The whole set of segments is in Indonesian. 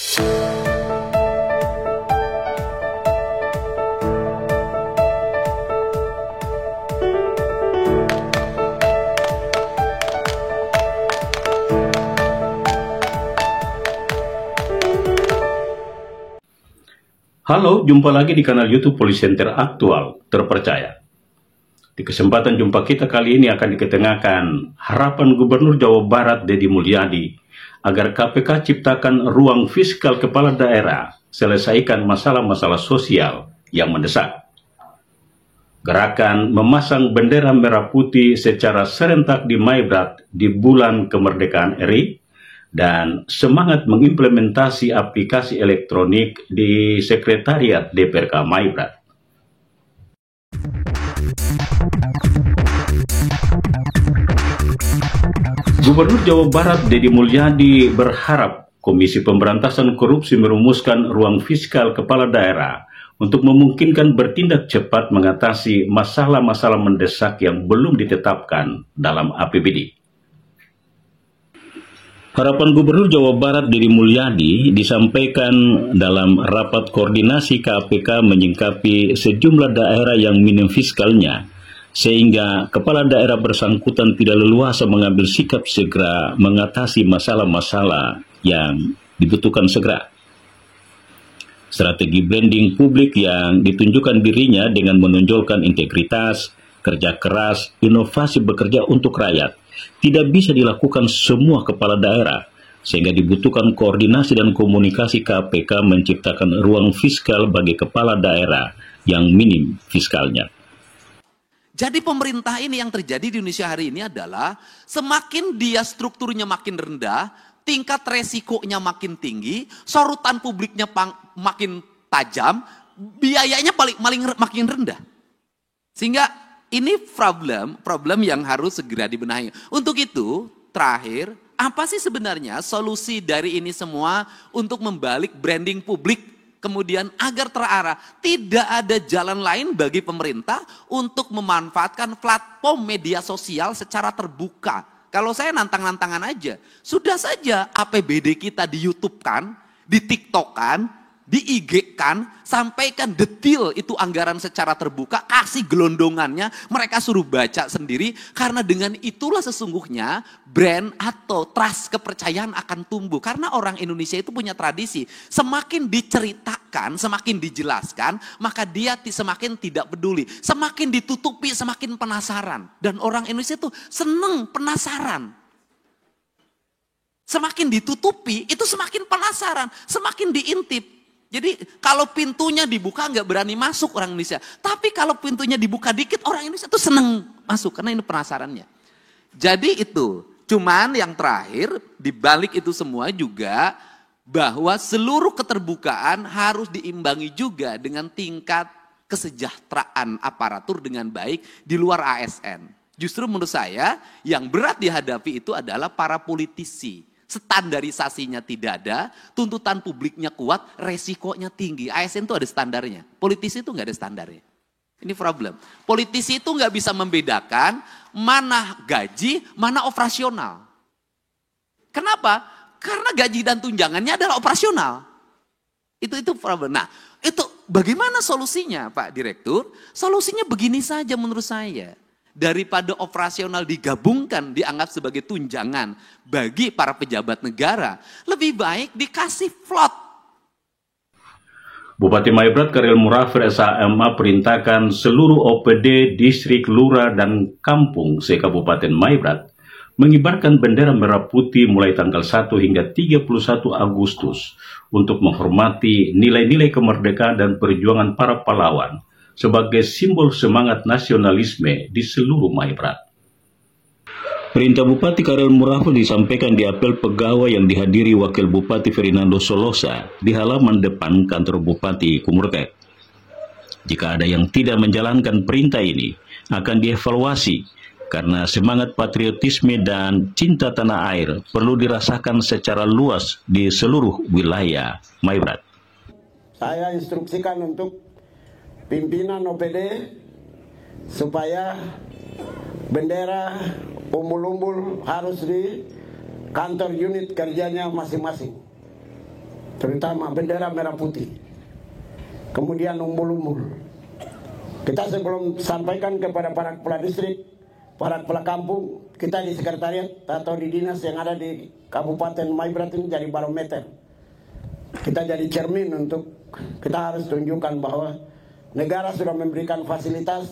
Halo, jumpa lagi di kanal YouTube Polisi Center Aktual Terpercaya. Di kesempatan jumpa kita kali ini akan diketengahkan harapan Gubernur Jawa Barat Deddy Mulyadi agar KPK ciptakan ruang fiskal kepala daerah, selesaikan masalah-masalah sosial yang mendesak. Gerakan memasang bendera merah putih secara serentak di Maibrat di bulan kemerdekaan RI dan semangat mengimplementasi aplikasi elektronik di Sekretariat DPRK Maibrat. Gubernur Jawa Barat Deddy Mulyadi berharap Komisi Pemberantasan Korupsi merumuskan ruang fiskal kepala daerah untuk memungkinkan bertindak cepat mengatasi masalah-masalah mendesak yang belum ditetapkan dalam APBD. Harapan Gubernur Jawa Barat Deddy Mulyadi disampaikan dalam rapat koordinasi KPK menyingkapi sejumlah daerah yang minim fiskalnya, sehingga kepala daerah bersangkutan tidak leluasa mengambil sikap segera mengatasi masalah-masalah yang dibutuhkan segera. Strategi branding publik yang ditunjukkan dirinya dengan menonjolkan integritas, kerja keras, inovasi bekerja untuk rakyat, tidak bisa dilakukan semua kepala daerah, sehingga dibutuhkan koordinasi dan komunikasi KPK menciptakan ruang fiskal bagi kepala daerah yang minim fiskalnya. Jadi pemerintah ini yang terjadi di Indonesia hari ini adalah semakin dia strukturnya makin rendah, tingkat resikonya makin tinggi, sorotan publiknya makin tajam, biayanya makin rendah. Sehingga ini problem yang harus segera dibenahi. Untuk itu, terakhir, apa sih sebenarnya solusi dari ini semua untuk membalik branding publik, kemudian agar terarah? Tidak ada jalan lain bagi pemerintah untuk memanfaatkan platform media sosial secara terbuka. Kalau saya nantang-nantangan aja, sudah saja APBD kita di YouTube-kan, di TikTok-kan, di IG-kan, sampaikan detail itu anggaran secara terbuka, kasih gelondongannya, mereka suruh baca sendiri, karena dengan itulah sesungguhnya brand atau trust kepercayaan akan tumbuh. Karena orang Indonesia itu punya tradisi, semakin diceritakan, semakin dijelaskan, maka dia semakin tidak peduli. Semakin ditutupi, semakin penasaran. Dan orang Indonesia itu seneng penasaran. Semakin ditutupi, itu semakin penasaran, semakin diintip. Jadi kalau pintunya dibuka nggak berani masuk orang Indonesia. Tapi kalau pintunya dibuka dikit orang Indonesia tuh seneng masuk karena ini penasarannya. Jadi itu, cuman yang terakhir dibalik itu semua juga bahwa seluruh keterbukaan harus diimbangi juga dengan tingkat kesejahteraan aparatur dengan baik di luar ASN. Justru menurut saya yang berat dihadapi itu adalah para politisi. Standarisasinya tidak ada, tuntutan publiknya kuat, resikonya tinggi. ASN itu ada standarnya, politisi itu nggak ada standarnya. Ini problem. Politisi itu nggak bisa membedakan mana gaji, mana operasional. Kenapa? Karena gaji dan tunjangannya adalah operasional. Itu problem. Nah, itu bagaimana solusinya Pak Direktur? Solusinya begini saja menurut saya. Daripada operasional digabungkan, dianggap sebagai tunjangan bagi para pejabat negara, lebih baik dikasih flot. Bupati Maibrat Karel Murafir SHMA perintahkan seluruh OPD, distrik, lurah, dan kampung se-Kabupaten Maibrat mengibarkan bendera merah putih mulai tanggal 1 hingga 31 Agustus untuk menghormati nilai-nilai kemerdekaan dan perjuangan para pahlawan sebagai simbol semangat nasionalisme di seluruh Maibrat. Perintah Bupati Karel Murafir disampaikan di apel pegawai yang dihadiri Wakil Bupati Fernando Solosa di halaman depan kantor Bupati Kumurtek. Jika ada yang tidak menjalankan perintah ini, akan dievaluasi karena semangat patriotisme dan cinta tanah air perlu dirasakan secara luas di seluruh wilayah Maibrat. Saya instruksikan untuk pimpinan OPD supaya bendera umbul-umbul harus di kantor unit kerjanya masing-masing. terutama bendera merah putih, kemudian umbul-umbul. Kita sebelum sampaikan kepada para kepala distrik, para kepala kampung, kita di sekretariat atau di dinas yang ada di Kabupaten Maibrat ini jadi barometer. Kita jadi cermin untuk kita harus tunjukkan bahwa negara sudah memberikan fasilitas,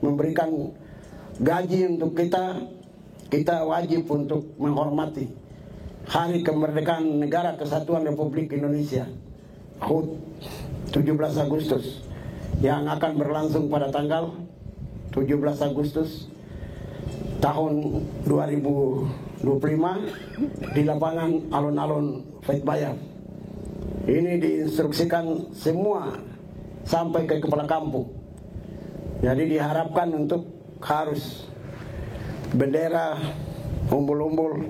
memberikan gaji untuk kita. Kita wajib untuk menghormati Hari Kemerdekaan Negara Kesatuan Republik Indonesia, HUT 17 Agustus, yang akan berlangsung pada tanggal 17 Agustus tahun 2025 di lapangan alun-alun Fetbayar. Ini diinstruksikan semua sampai ke kepala kampung. Jadi diharapkan untuk harus bendera umbul-umbul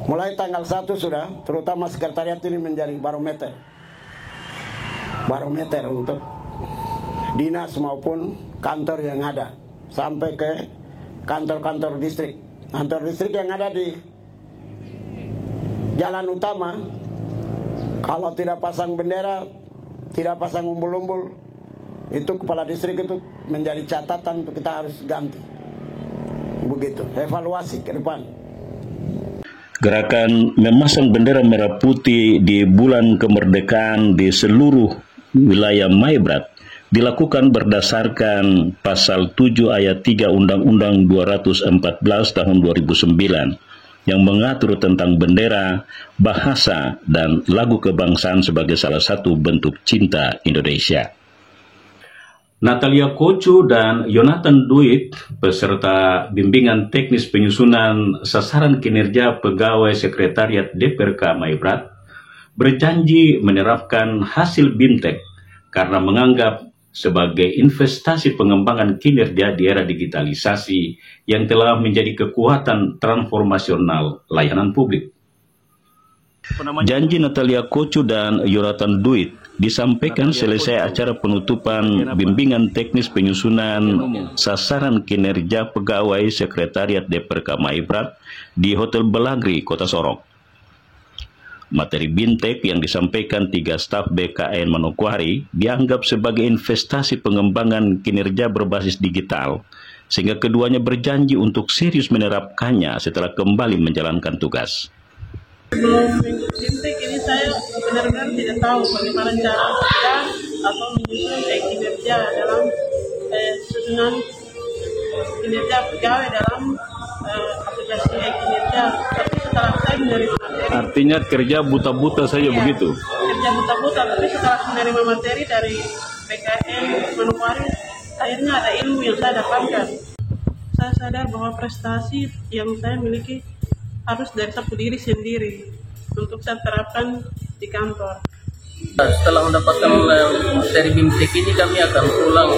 mulai tanggal 1 sudah, terutama sekretariat ini menjadi barometer untuk dinas maupun kantor yang ada sampai ke kantor-kantor distrik. Kantor distrik yang ada di jalan utama, kalau tidak pasang bendera, tidak pasang umbul-umbul, itu kepala distrik itu menjadi catatan untuk kita harus ganti. Begitu, evaluasi ke depan. Gerakan memasang bendera merah putih di bulan kemerdekaan di seluruh wilayah Maibrat dilakukan berdasarkan pasal 7 ayat 3 Undang-Undang 214 tahun 2009 yang mengatur tentang bendera, bahasa, dan lagu kebangsaan sebagai salah satu bentuk cinta Indonesia. Natalia Kocu dan Yonatan Duit, peserta bimbingan teknis penyusunan sasaran kinerja pegawai sekretariat DPRK Maibrat, berjanji menerapkan hasil BIMTEK karena menganggap sebagai investasi pengembangan kinerja di era digitalisasi yang telah menjadi kekuatan transformasional layanan publik. Janji Natalia Kocu dan Yonatan Duit disampaikan selesai acara penutupan bimbingan teknis penyusunan sasaran kinerja pegawai sekretariat DPRK Maibrat di Hotel Belagri, Kota Sorong. Materi BIMTEK yang disampaikan 3 staf BKN Manokwari dianggap sebagai investasi pengembangan kinerja berbasis digital, sehingga keduanya berjanji untuk serius menerapkannya setelah kembali menjalankan tugas. Sebelum minggu BIMTEK ini saya benar-benar tidak tahu bagaimana cara kita atau menyusun kinerja dalam susunan kinerja pegawai dalam aplikasi kinerja. Tapi setelah saya menerima materi, artinya kerja buta-buta saja ya, begitu? Kerja buta-buta, tapi setelah menerima materi dari BKN Manokwari, akhirnya ada ilmu yang saya dapatkan. Saya sadar bahwa prestasi yang saya miliki harus dari satu diri sendiri untuk saya terapkan di kantor. Setelah mendapatkan materi BIMTEK ini, kami akan pulang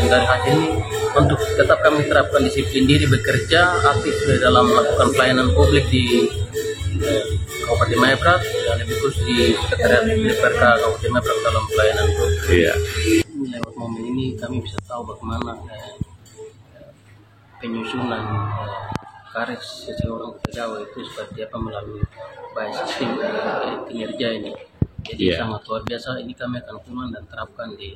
dari hasil ini untuk tetap kami terapkan disiplin diri bekerja aktif dalam melakukan pelayanan publik di Kabupaten Maibrat dan lebih khusus di sekretariat DPRK Kabupaten Maibrat dalam pelayanan publik. Iya. Lewat momen ini kami bisa tahu bagaimana penyusunan karir seseorang pegawai itu seperti apa melalui sistem kinerja ini. Jadi sangat luar biasa. Ini kami akan pulang dan terapkan di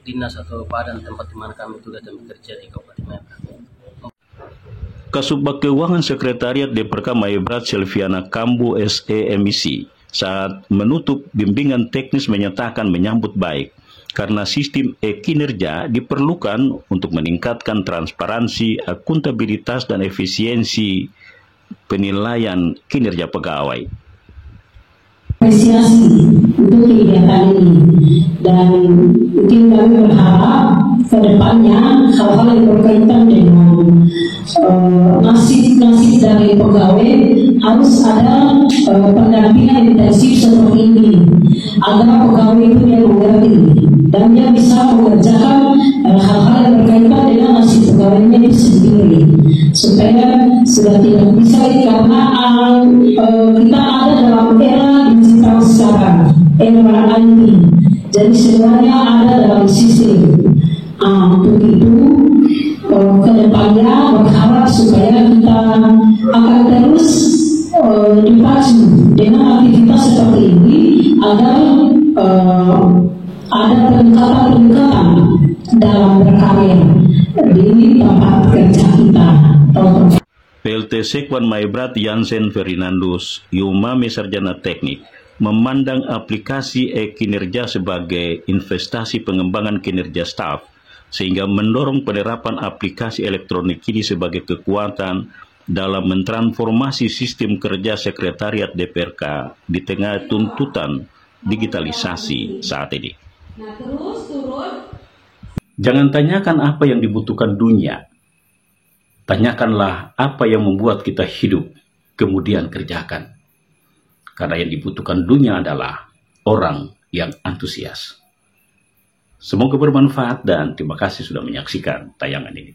dinas atau badan tempat di mana kami tugas dan bekerja di Kabupaten Maibrat. Kasubag Keuangan Sekretariat DPRK Maibrat Silviana Kambu SEMIC saat menutup bimbingan teknis menyatakan menyambut baik karena sistem e-kinerja diperlukan untuk meningkatkan transparansi, akuntabilitas, dan efisiensi penilaian kinerja pegawai. Apresiasi untuk kegiatan ini, dan mungkin kami berharap ke depannya hal-hal yang berkaitan dengan nasib dari pegawai harus ada pendampingan intensif seperti ini agar pegawai itu dia mengerti dan dia bisa mengerjakan hal-hal yang berkaitan dengan nasib pegawainya itu sendiri, supaya sudah tidak bisa karena kita ada dalam era digital sekarang, era IT, jadi semuanya ada dalam sistem. Untuk itu ke depannya berharap supaya kita akan terus dipacu dengan aktivitas seperti ini agar ada peningkatan dalam berkarya di tempat kerja kita. PLT Sekwan Maibrat Jansen Ferdinandus, Yumame Sarjana Teknik, memandang aplikasi e-kinerja sebagai investasi pengembangan kinerja staf, sehingga mendorong penerapan aplikasi elektronik ini sebagai kekuatan dalam mentransformasi sistem kerja sekretariat DPRK di tengah tuntutan digitalisasi saat ini. Jangan tanyakan apa yang dibutuhkan dunia. Tanyakanlah apa yang membuat kita hidup, kemudian kerjakan. Karena yang dibutuhkan dunia adalah orang yang antusias. Semoga bermanfaat dan terima kasih sudah menyaksikan tayangan ini.